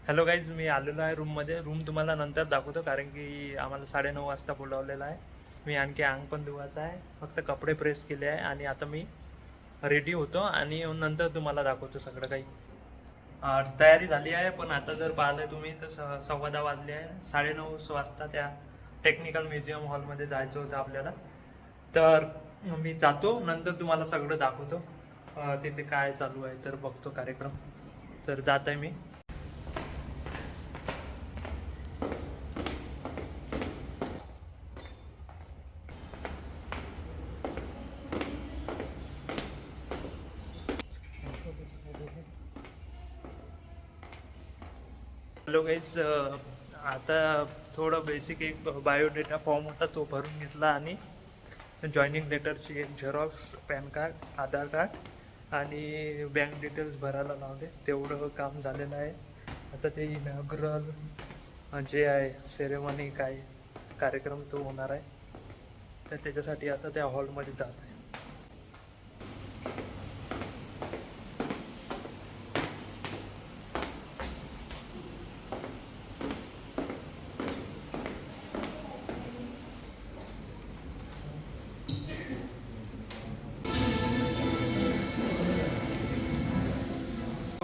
Hello guys, मी आलेलो आहे रूममध्ये. रूम तुम्हाला नंतर दाखवतो कारण की आम्हाला 9:30 वाजता बोलावलेलं आहे. मी आणखी अंग पण धुवायचं आहे, फक्त कपडे प्रेस केले आहे आणि आता मी रेडी होतो आणि नंतर तुम्हाला दाखवतो सगळं काही. तयारी झाली आहे, पण आता जर पाहिलं तुम्ही तर 10:15 वाजले आहे. 9:30 वाजता त्या टेक्निकल म्युझियम हॉलमध्ये जायचं होतं आपल्याला. तर मी जातो, नंतर तुम्हाला सगळं दाखवतो. तिथे काय चालू आहे तर बघतो कार्यक्रम. तर जात आहे मी. हॅलो गाईज, आता थोडं बेसिक एक बायोडेटा फॉर्म होता तो भरून घेतला आणि जॉईनिंग लेटरची एक झेरॉक्स, पॅन कार्ड, आधार कार्ड आणि बँक डिटेल्स भरायला लावले. तेवढं काम झालेलं आहे. आता ते इनॉग्रल जे आहे सेरेमनी काय कार्यक्रम तो होणार आहे, तर त्याच्यासाठी आता त्या हॉलमध्ये जात आहे.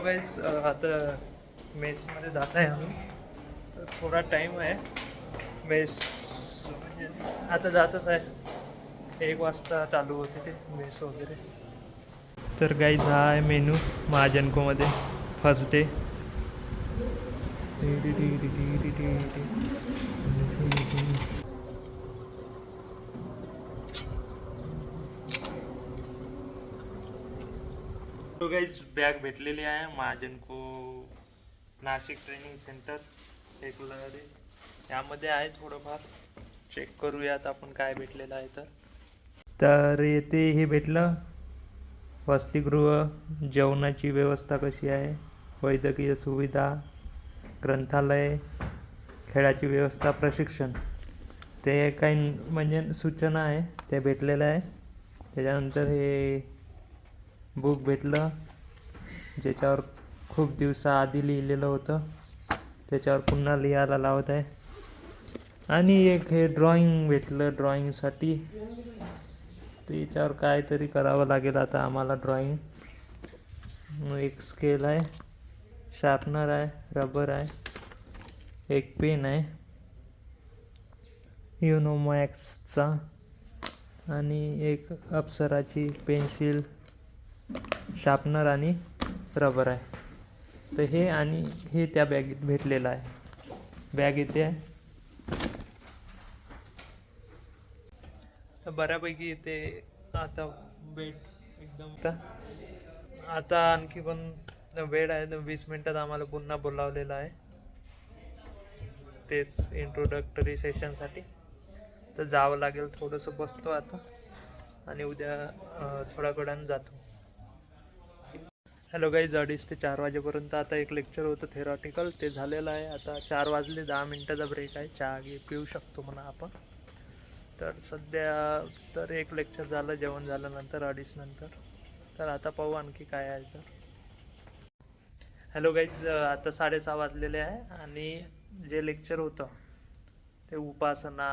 गाईस, आता मेसमध्ये जात आहे आम्ही. तर थोडा टाईम आहे. मेस म्हणजे आता जातच आहे. 1 वाजता चालू होते ते मेस वगैरे. तर गाईज, हा आहे मेनू महाजनकोमध्ये. First day. तो गाईज, बॅग भेटलेली आहे महाजनको नाशिक ट्रेनिंग सेंटर एकलहरी. यामध्ये आहे थोडंफार. चेक करूयात आपण काय भेटलेलं आहे तर येथे हे भेटलं: वसतिगृह, जेवणाची व्यवस्था कशी आहे, वैद्यकीय सुविधा, ग्रंथालय, खेळाची व्यवस्था, प्रशिक्षण. ते काही म्हणजे सूचना आहे ते भेटलेलं आहे. त्याच्यानंतर हे बुक भेटलं ज्याच्यावर खूप दिवसाआधी लिहिलेलं होतं, त्याच्यावर पुन्हा लिहायला लावत आहे. आणि एक हे ड्रॉइंग भेटलं ड्रॉइंगसाठी. त्याच्यावर काहीतरी करावं लागेल आता आम्हाला ड्रॉइंग. एक स्केल आहे, शार्पनर आहे, रबर आहे, एक पेन आहे युनोमॅक्सचा, आणि एक अप्सराची पेन्सिल, शार्पनर आणि रबर आहे. तर हे आणि हे त्या बॅगेत भेटलेलं आहे. बॅग इथे आहे. तर बऱ्यापैकी इथे आता बेड एकदम. आता आणखी पण वेळ आहे. 20 मिनटात आम्हाला पुन्हा बोलावलेलं आहे तेच इंट्रोडक्टरी सेशनसाठी. तर जावं लागेल. थोडंसं बसतो आता आणि उद्या थोड्या वेळानं जातो. हॅलो गाईज, 2:30 ते 4 वाजेपर्यंत आता एक लेक्चर होतं थेरॉटिकल, ते झालेलं आहे. आता 4 वाजले, 10 मिनटाचा ब्रेक आहे. चहा पिऊ शकतो म्हणा आपण. तर सध्या तर एक लेक्चर झालं, जेवण झाल्यानंतर 2:30 नंतर. तर आता पाहू आणखी काय आहे तर. हॅलो गाईज, आता 6:30 वाजलेले आहे आणि जे लेक्चर होतं ते उपासना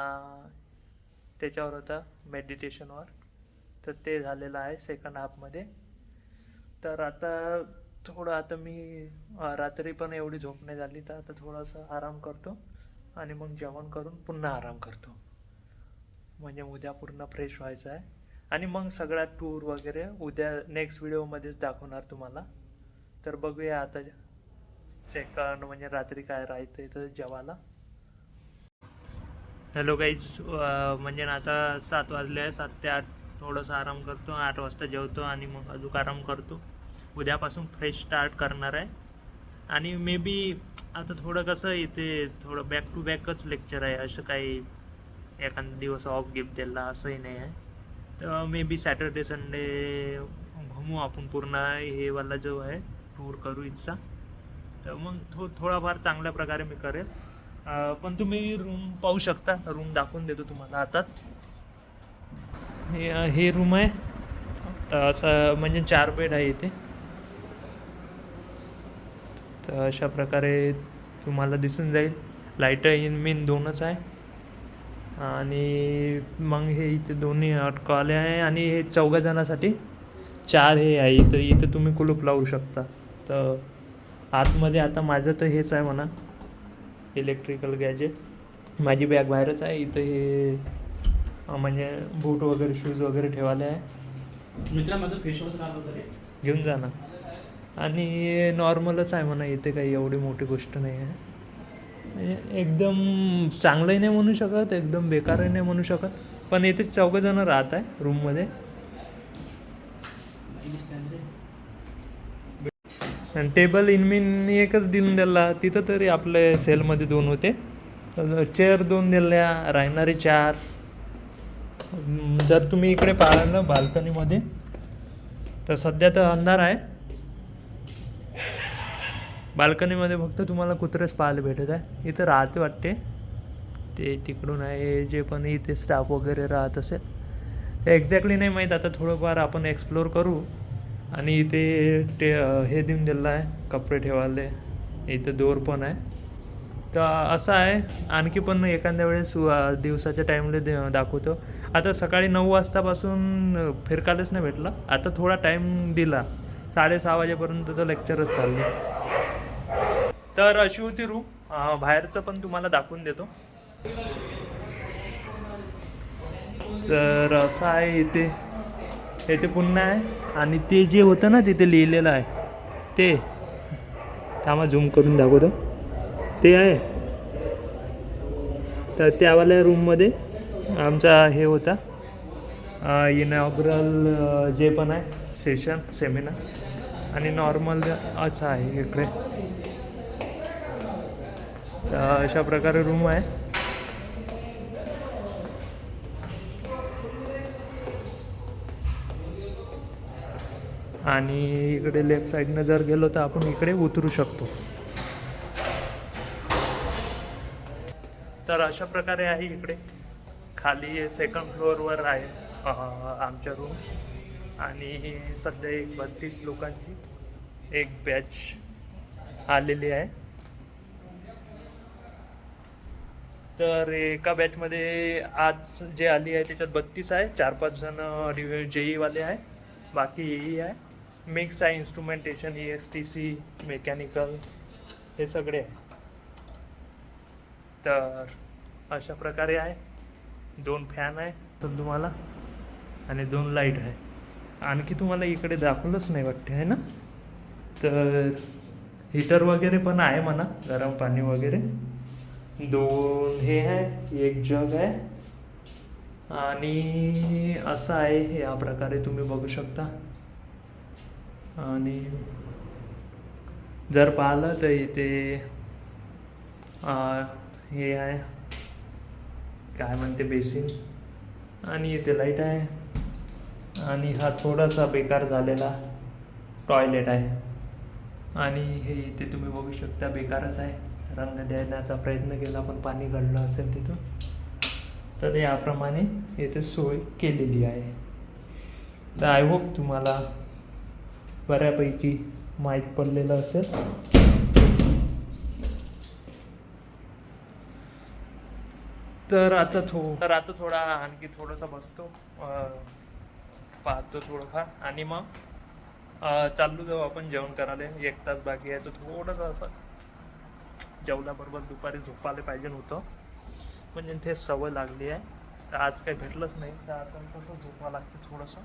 त्याच्यावर होतं, मेडिटेशनवर. तर ते झालेलं आहे सेकंड हाफमध्ये. तर आता थोडं आता मी रात्री पण एवढी झोप नाही झाली, तर आता थोडासा आराम करतो आणि मग जेवण करून पुन्हा आराम करतो. म्हणजे उद्या पूर्ण फ्रेश व्हायचं आहे. आणि मग सगळ्या टूर वगैरे उद्या नेक्स्ट व्हिडिओमध्येच दाखवणार तुम्हाला. तर बघूया आता सेकंड म्हणजे रात्री काय राहते तर जेवायला. हॅलो गाईज, म्हणजे आता 7 वाजले आहे. 7 ते 8 थोडंसं आराम करतो. 8 वाजता जेवतो आणि मग अजून आराम करतो. उद्यापासून फ्रेश स्टार्ट करणार आहे. आणि मे बी आता थोडं कसं इथे थोडं बॅक टू बॅकच लेक्चर आहे. असं काही एखादा दिवस ऑफ गिफ्ट दिला असंही नाही आहे. तर मे बी सॅटर्डे संडे घुमू आपण पूर्ण. हे वाला जो आहे टूर करू इच्छा. तर मग थोडाफार चांगल्या प्रकारे मी करेल. पण तुम्ही रूम पाहू शकता. रूम दाखवून देतो तुम्हाला आताच. हे रूम आहे. तर असं म्हणजे 4 बेड आहे इथे. तर अशा प्रकारे तुम्हाला दिसून जाईल. लाईट इन मीन दोनच आहे. आणि मग हे इथे दोन्ही अटकवले आहे. आणि हे 4 जणांसाठी 4 हे आहे. इथं तुम्ही कुलूप लावू शकता. तर आतमध्ये आता माझं तर हेच आहे म्हणा, इलेक्ट्रिकल गॅजेट. माझी बॅग बाहेरच आहे. इथं हे म्हणजे बूट वगैरे शूज वगैरे ठेवाले आहे. मित्रांमध्ये फेसवॉश घेऊन जा ना. आणि नॉर्मलच आहे म्हणा, इथे काही एवढी मोठी गोष्ट नाही आहे. म्हणजे एकदम चांगलंही नाही म्हणू शकत, एकदम बेकारही नाही म्हणू शकत. पण इथे 4 जण राहत आहे रूममध्ये. आणि टेबल इनमीन एकच देऊन दिला. तिथं तरी आपले सेलमध्ये 2 होते. चेअर 2 दिल्या, राहणारे 4. जर तुम्ही इकडे पाहिलं बाल्कनीमध्ये तर सध्या तर अंधार आहे. बाल्कनीमध्ये फक्त तुम्हाला कुत्रेच पाहायला भेटत आहे. इथं राहते वाटते ते, तिकडून आहे जे पण इथे स्टाफ वगैरे राहत असेल ते एक्झॅक्टली नाही माहीत. आता थोडंफार आपण एक्सप्लोर करू. आणि इथे हे देऊन दिलं आहे कपडे ठेवायला. इथं दोर पण आहे. तर असं आहे. आणखी पण एखाद्या वेळेस दिवसाच्या टाईमला दाखवतो. आता सकाळी 9 वाजतापासून फिरकायलाच नाही भेटला. आता थोडा टाईम दिला, 6:30 वाजेपर्यंत तर लेक्चरच चालले. तर अशी होती रूम. बाहेरचं पण तुम्हाला दाखवून देतो. तर असं आहे इथे पुन्हा आहे. आणि ते जे होतं ना तिथे लिहिलेलं आहे ते, थांबा झूम करून दाखवतो. ते आहे. तर त्यावाल्या रूममध्ये आमचा हे होता इनॉग्रल जे पण आहे सेमिनार. आणि नॉर्मल असं आहे इकडे. तर अशा प्रकारे रूम आहे. आणि इकडे लेफ्ट साईडनं जर गेलो तर आपण इकडे उतरू शकतो. तर अशा प्रकारे आहे. इकडे खाली 2nd फ्लोअरवर आहे आमच्या रूम्स. आणि सध्या 32 लोकांची एक बॅच आलेली आहे. तर एका बॅचमध्ये आज जे आली आहे त्याच्यात 32 आहे. 4-5 जण JEE आहे, बाकी EE आहे. मिक्स आहे. इन्स्ट्रुमेंटेशन, ESTC, मेकॅनिकल हे सगळे आहे. तर अशा प्रकारे आहे. 2 फॅन आहे तर तुम्हाला, आणि 2 लाईट आहे. आणखी तुम्हाला इकडे दाखवलंच नाही वाटते आहे ना. तर हीटर वगैरे पण आहे म्हणा, गरम पाणी वगैरे. 2 हे आहे, 1 जग आहे. आणि असं आहे या प्रकारे तुम्ही बघू शकता. आणि जर पाहिलं तर इथे हे आहे काय म्हणते बेसिन. आणि इथे लाईट आहे. आणि हा थोडासा बेकार झालेला टॉयलेट आहे. आणि हे इथे तुम्ही बघू शकता बेकारच आहे. रंग देण्याचा प्रयत्न केला पण पाणी गळलं असेल तिथून. तर याप्रमाणे इथे सोय केलेली आहे. तर आय होप तुम्हाला बऱ्यापैकी माहीत पडलेलं असेल. तर आता थोडा आणखी थोडासा बसतो, पाहतो थोडंफार. आणि मग चालू जाऊ आपण जेवण करायला. 1 तास बाकी आहे. तर थोडंसं असं जेवल्याबरोबर दुपारी झोपायला पाहिजे नव्हतं, म्हणजे ते सवय लागली आहे. तर आज काही भेटलंच नाही, तर आता तसं झोपावं लागतं थोडंसं.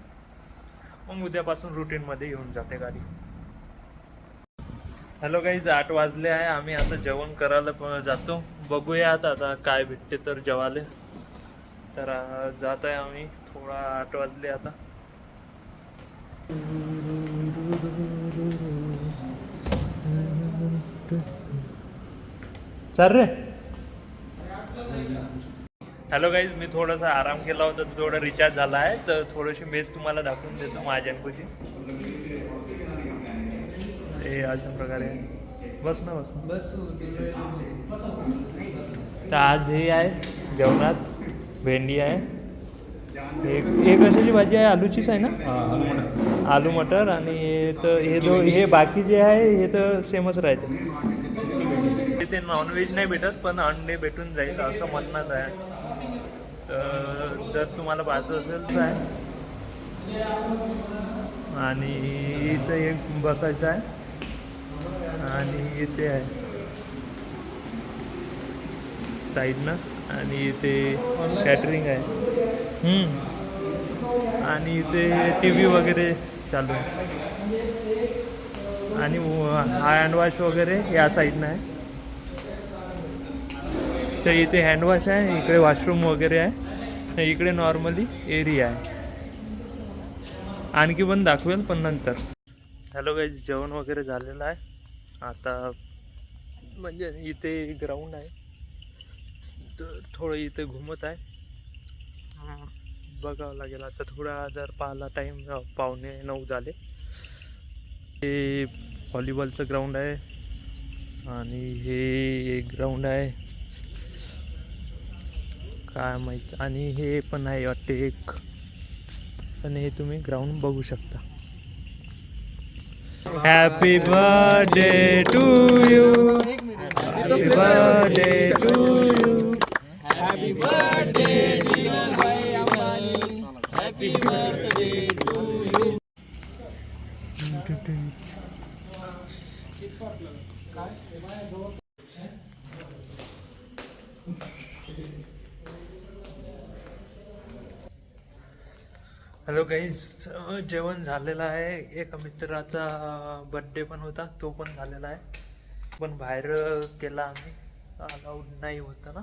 मग उद्यापासून रुटीनमध्ये येऊन जाते गाडी. हॅलो गाईज, 8 वाजले आहे. आम्ही आता जेवण करायला जातो. बघूया आता काय भेटते तर जेवायला. तर जात आहे आम्ही. थोडा 8 वाजले आता. चाल रे. हॅलो गाईज, मी थोडासा आराम केला होता, थोडा रिचार्ज झाला आहे. तर थोडीशी मेस तुम्हाला दाखवून देतो माझ्यांची. हे अशा प्रकारे बस ना. तर आज हे आहे जेवणात. भेंडी आहे, एक कशाची भाजी आहे, आलूचीच आहे ना, आलू मटर. आणि तर हे बाकी जे आहे हे तर सेमच राहते. इथे नॉनव्हेज नाही भेटत पण अंडे भेटून जाईल असं म्हणणं आहे. तर जर तुम्हाला पाहिजे असेल तर आहे. आणि इथं एक बसायचं आहे आणि इथे आहे साईडनं आणि इथे कॅटरिंग आहे. आणि इथे टी व्ही वगैरे चालू आहे आणि हँडवॉश वगैरे या साईडनं आहे. तर इथे हँडवॉश आहे, इकडे वॉशरूम वगैरे आहे, इकडे नॉर्मली एरिया आहे. आणखी पण दाखवेल पण नंतर. हॅलो गाईज, जेवण वगैरे झालेलं आहे. आता म्हणजे इथे ग्राउंड आहे तर थोडं इथे घुमत आहे. बघावं लागेल आता थोडा. जर पाहिला टाईम 8:45 झाले. हे व्हॉलीबॉलचं ग्राउंड आहे आणि हे एक ग्राउंड आहे काय माहीत. आणि हे पण आहे वाटते एक. आणि हे तुम्ही ग्राउंड बघू शकता. Happy birthday to you, happy birthday to you, happy birthday dear भाई Ambani, happy birthday to you. Hello guys, जेवण झालेलं आहे. एका मित्राचा बड्डे पण होता, तो पण झालेला आहे. पण बाहेर केला आम्ही, अलाउड नाही होतं ना,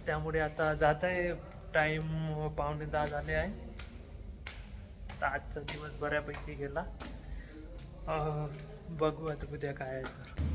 त्यामुळे आता जात आहे. टाईम 9:45 झाले आहे. तर आजचा दिवस बऱ्यापैकी गेला. बघू आता उद्या काय आहे तर.